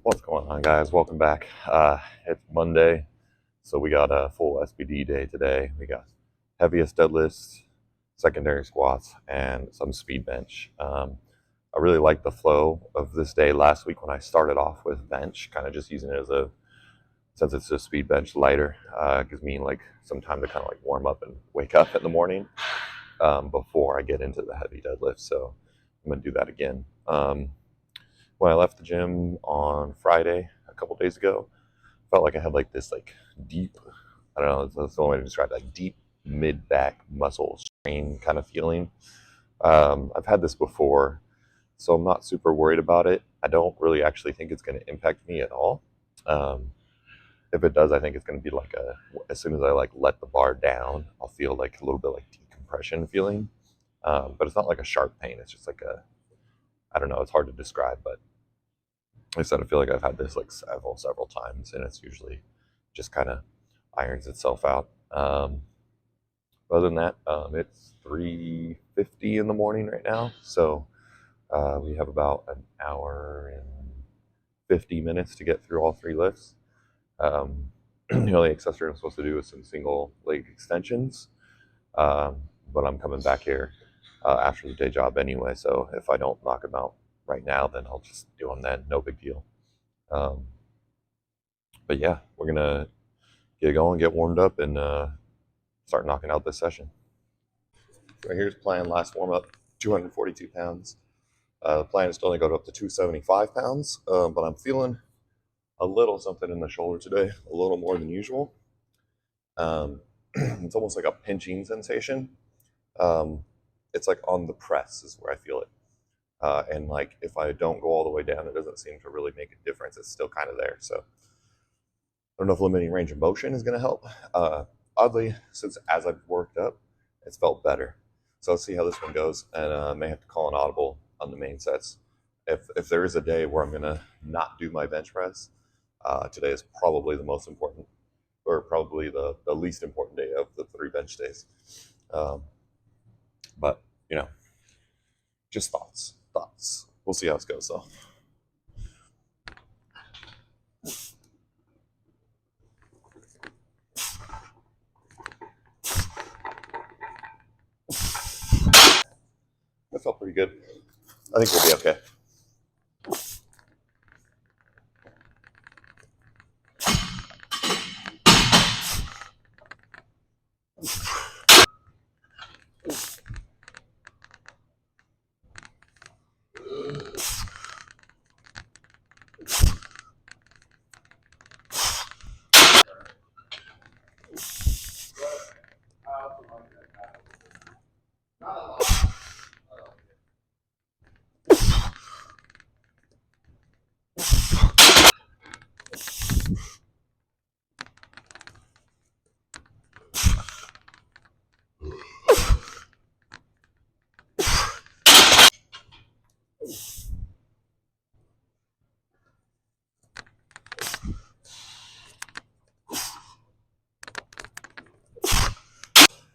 What's going on, guys? Welcome back. It's Monday, so we got a full SBD day today. We got heaviest deadlifts, secondary squats, and some speed bench. I really liked the flow of this day last week when I started off with bench, kind of just using it since it's a speed bench lighter, gives me like some time to kind of like warm up and wake up in the morning before I get into the heavy deadlift. So I'm gonna do that again. When I left the gym on Friday a couple days ago, felt like I had like this like deep, I don't know, that's the only way to describe it, like deep mid back muscle strain kind of feeling. I've had this before, so I'm not super worried about it. I don't really actually think it's going to impact me at all. Um, if it does, I think it's going to be like as soon as I like let the bar down, I'll feel like a little bit like decompression feeling. But it's not like a sharp pain. It's just like I don't know, it's hard to describe, but like I said, I feel like I've had this like several times, and it's usually just kind of irons itself out. Other than that, it's 3:50 in the morning right now, so we have about an hour and 50 minutes to get through all three lifts. The only accessory I'm supposed to do is some single leg extensions, but I'm coming back here after the day job anyway, so if I don't knock them out right now, then I'll just do them then. No big deal. Um, but yeah, we're gonna get going, get warmed up, and start knocking out this session. So here's plan. Last warm up, 242 pounds. The plan is to only go up to 275 pounds, but I'm feeling a little something in the shoulder today, a little more than usual. It's almost like a pinching sensation. It's like on the press is where I feel it. And like if I don't go all the way down, it doesn't seem to really make a difference. It's still kind of there. So I don't know if limiting range of motion is going to help. Oddly, since as I've worked up, it's felt better. So let's see how this one goes, and I may have to call an audible on the main sets. If there is a day where I'm going to not do my bench press, today is probably the most important, or probably the least important day of the 3 bench days. But, you know, just thoughts. We'll see how it goes, though. That felt pretty good. I think we'll be okay.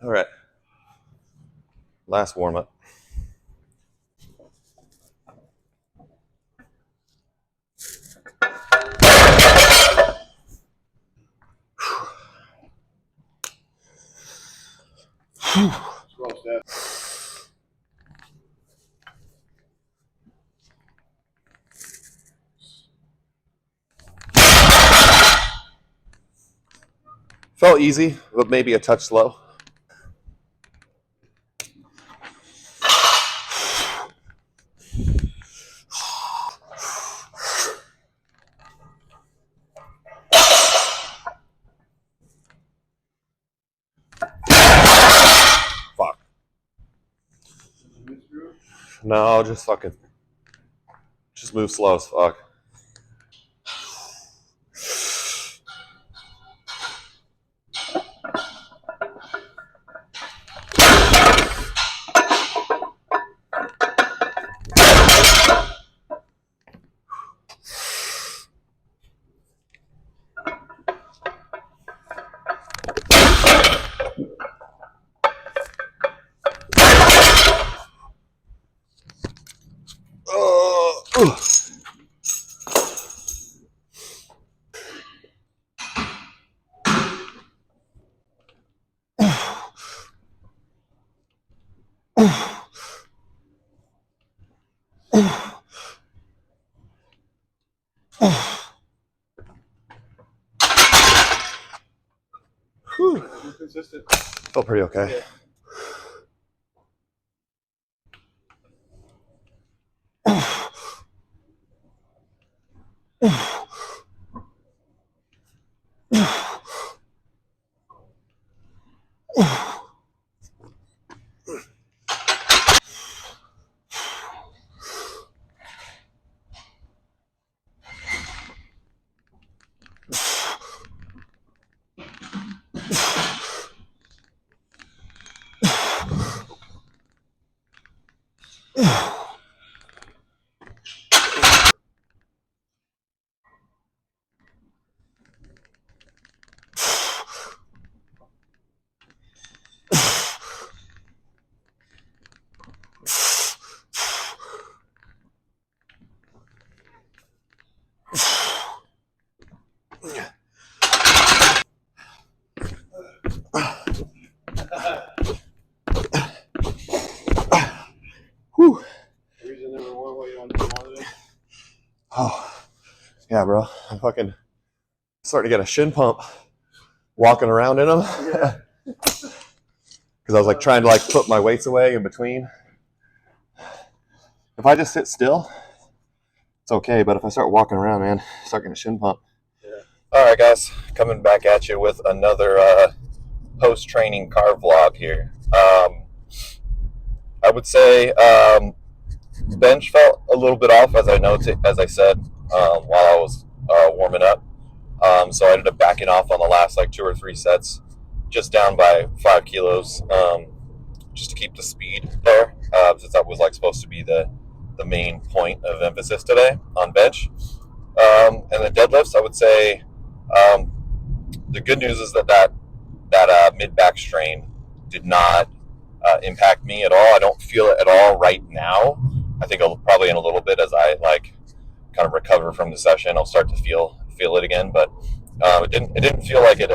All right. Last warm up. Felt easy, but maybe a touch slow. Fuck. No, just move slow as fuck. Consistent. Felt pretty okay. Yeah. Whew. Reason number one, what you want to do today? Oh, yeah, bro. I'm fucking starting to get a shin pump walking around in them. Yeah. Because I was like trying to like put my weights away in between. If I just sit still, it's okay. But if I start walking around, man, I start getting a shin pump. Yeah. All right, guys, coming back at you with another post-training carb vlog here. I would say bench felt a little bit off, as I said while I was warming up. So I ended up backing off on the last like 2 or 3 sets, just down by 5 kilos, just to keep the speed there, since that was like supposed to be the main point of emphasis today on bench. And the deadlifts, I would say, the good news is that mid back strain did not impact me at all. I don't feel it at all right now. I think probably in a little bit, as I like kind of recover from the session, I'll start to feel it again. But it didn't feel like it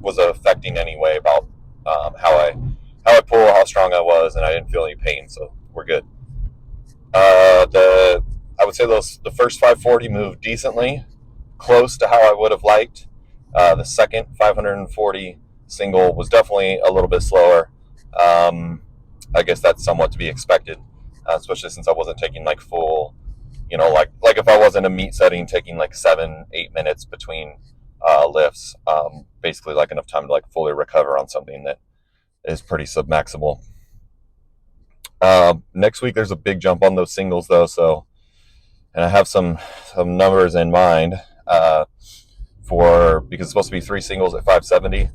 was affecting any way about how I pull, how strong I was, and I didn't feel any pain. So we're good. I would say the first 540 moved decently, close to how I would have liked. The second 540 single was definitely a little bit slower. I guess that's somewhat to be expected, especially since I wasn't taking like full, like if I was in a meet setting, taking like 7-8 minutes between lifts, basically like enough time to like fully recover on something that is pretty submaximal. Next week there's a big jump on those singles though, so, and I have some numbers in mind because it's supposed to be 3 singles at 570,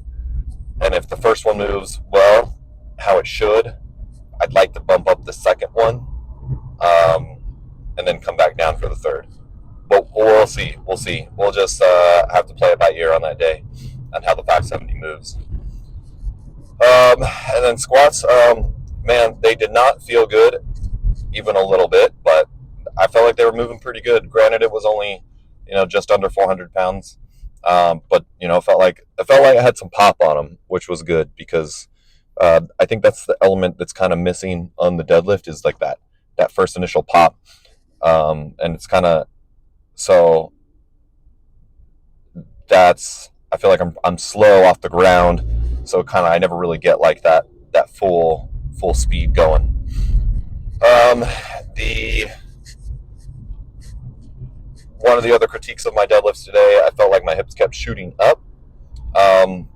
and if the first one moves well, how it should, I'd like to bump up the second one, and then come back down for the third. But we'll see. We'll just have to play it by ear on that day and how the 570 moves. And then squats, man, they did not feel good, even a little bit, but I felt like they were moving pretty good. Granted, it was only, just under 400 pounds. But it felt like I had some pop on them, which was good because I think that's the element that's kind of missing on the deadlift is like that first initial pop. And it's kind of, so I feel like I'm slow off the ground. So kind of, I never really get like that full speed going. One of the other critiques of my deadlifts today, I felt like my hips kept shooting up. And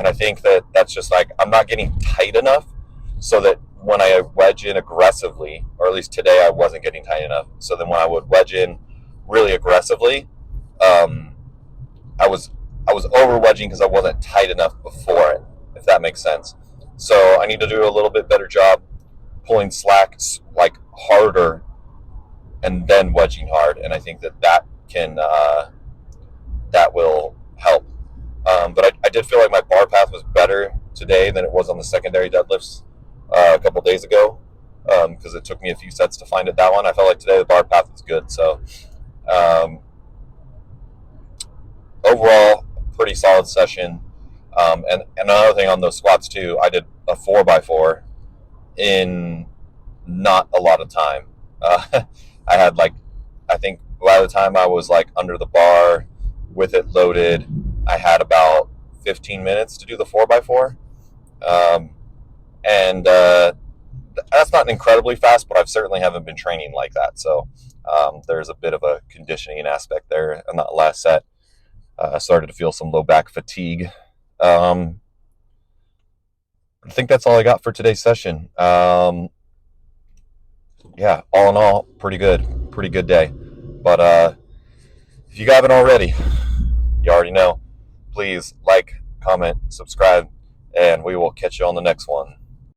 I think that's just like, I'm not getting tight enough so that when I wedge in aggressively, or at least today I wasn't getting tight enough. So then when I would wedge in really aggressively, I was over wedging because I wasn't tight enough before it, if that makes sense. So I need to do a little bit better job pulling slack like harder and then wedging hard, and I think that will help. But I did feel like my bar path was better today than it was on the secondary deadlifts a couple days ago, because it took me a few sets to find it. That one I felt like today the bar path was good. So overall, pretty solid session. And another thing on those squats too, I did a 4x4, in not a lot of time. I had I think by the time I was under the bar with it loaded, I had about 15 minutes to do the 4x4. Um, and that's not incredibly fast, but I certainly haven't been training like that. So there's a bit of a conditioning aspect there. On that last set, I started to feel some low back fatigue. Um, I think that's all I got for today's session. Yeah, all in all, pretty good day. But if you haven't already, you already know. Please like, comment, subscribe, and we will catch you on the next one.